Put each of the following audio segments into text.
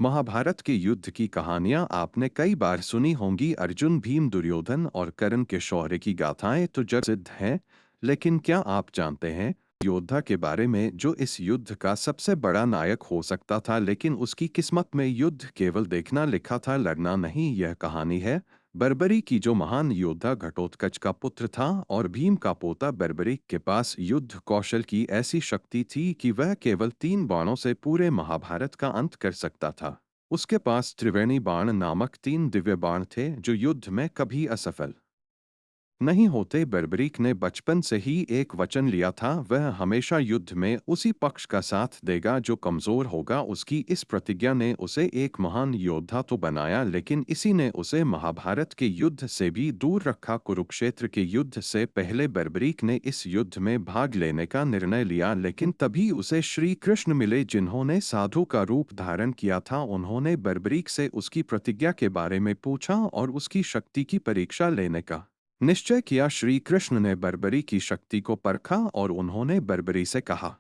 महाभारत के युद्ध की कहानियां आपने कई बार सुनी होंगी। अर्जुन, भीम, दुर्योधन और कर्ण के शौर्य की गाथाएं तो जग प्रसिद्ध हैं। लेकिन क्या आप जानते हैं योद्धा के बारे में जो इस युद्ध का सबसे बड़ा नायक हो सकता था, लेकिन उसकी किस्मत में युद्ध केवल देखना लिखा था, लड़ना नहीं। यह कहानी है बर्बरी की, जो महान योद्धा घटोत्कच का पुत्र था और भीम का पोता। बर्बरी के पास युद्ध कौशल की ऐसी शक्ति थी कि वह केवल 3 बाणों से पूरे महाभारत का अंत कर सकता था। उसके पास त्रिवेणी बाण नामक 3 दिव्य बाण थे जो युद्ध में कभी असफल नहीं होते। बर्बरीक ने बचपन से ही एक वचन लिया था, वह हमेशा युद्ध में उसी पक्ष का साथ देगा जो कमजोर होगा। उसकी इस प्रतिज्ञा ने उसे एक महान योद्धा तो बनाया, लेकिन इसी ने उसे महाभारत के युद्ध से भी दूर रखा। कुरुक्षेत्र के युद्ध से पहले बर्बरीक ने इस युद्ध में भाग लेने का निर्णय लिया, लेकिन तभी उसे श्री कृष्ण मिले जिन्होंने साधु का रूप धारण किया था। उन्होंने बर्बरीक से उसकी प्रतिज्ञा के बारे में पूछा और उसकी शक्ति की परीक्षा लेने का निश्चय किया। श्री कृष्ण ने बर्बरी की शक्ति को परखा और उन्होंने बर्बरी से कहा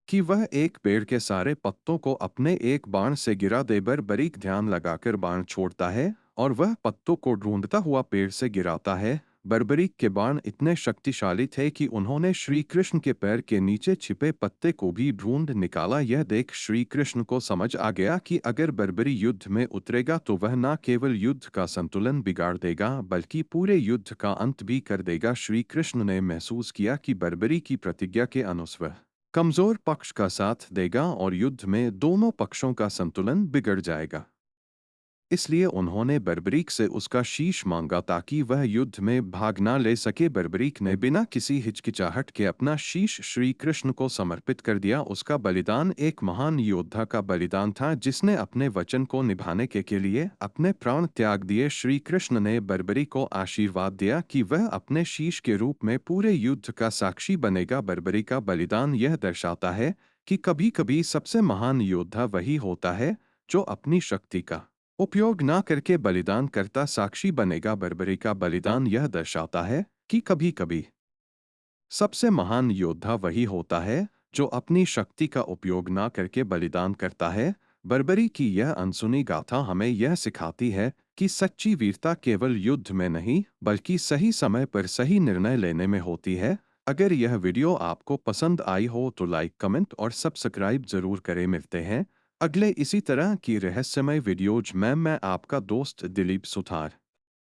कि वह एक पेड़ के सारे पत्तों को अपने एक बाण से गिरा दे। बर्बरी ध्यान लगाकर बाण छोड़ता है और वह पत्तों को ढूंढता हुआ पेड़ से गिराता है। बर्बरीक के बाण इतने शक्तिशाली थे कि उन्होंने श्री कृष्ण के पैर के नीचे छिपे पत्ते को भी ढूंढ निकाला। यह देख श्री कृष्ण को समझ आ गया कि अगर बर्बरी युद्ध में उतरेगा तो वह न केवल युद्ध का संतुलन बिगाड़ देगा बल्कि पूरे युद्ध का अंत भी कर देगा। श्री कृष्ण ने महसूस किया कि बर्बरी की प्रतिज्ञा के अनुसार कमजोर पक्ष का साथ देगा और युद्ध में दोनों पक्षों का संतुलन बिगड़ जाएगा। इसलिए उन्होंने बर्बरीक से उसका शीश मांगा ताकि वह युद्ध में भाग न ले सके। बर्बरीक ने बिना किसी हिचकिचाहट के अपना शीश श्री कृष्ण को समर्पित कर दिया। उसका बलिदान एक महान योद्धा का बलिदान था जिसने अपने वचन को निभाने के लिए अपने प्राण त्याग दिए। श्री कृष्ण ने बर्बरी को आशीर्वाद दिया कि वह अपने शीश के रूप में पूरे युद्ध का साक्षी बनेगा। बर्बरी का बलिदान यह दर्शाता है कि कभी-कभी सबसे महान योद्धा वही होता है जो अपनी शक्ति का उपयोग ना करके बलिदान करता साक्षी बनेगा। बर्बरी का बलिदान यह दर्शाता है कि कभी-कभी सबसे महान योद्धा वही होता है जो अपनी शक्ति का उपयोग ना करके बलिदान करता है। बर्बरी की यह अनसुनी गाथा हमें यह सिखाती है कि सच्ची वीरता केवल युद्ध में नहीं बल्कि सही समय पर सही निर्णय लेने में होती है। अगर यह वीडियो आपको पसंद आई हो तो लाइक, कमेंट और सब्सक्राइब जरूर करें। मिलते हैं अगले इसी तरह की रहस्यमय वीडियोज में। मैं आपका दोस्त दिलीप सुथार।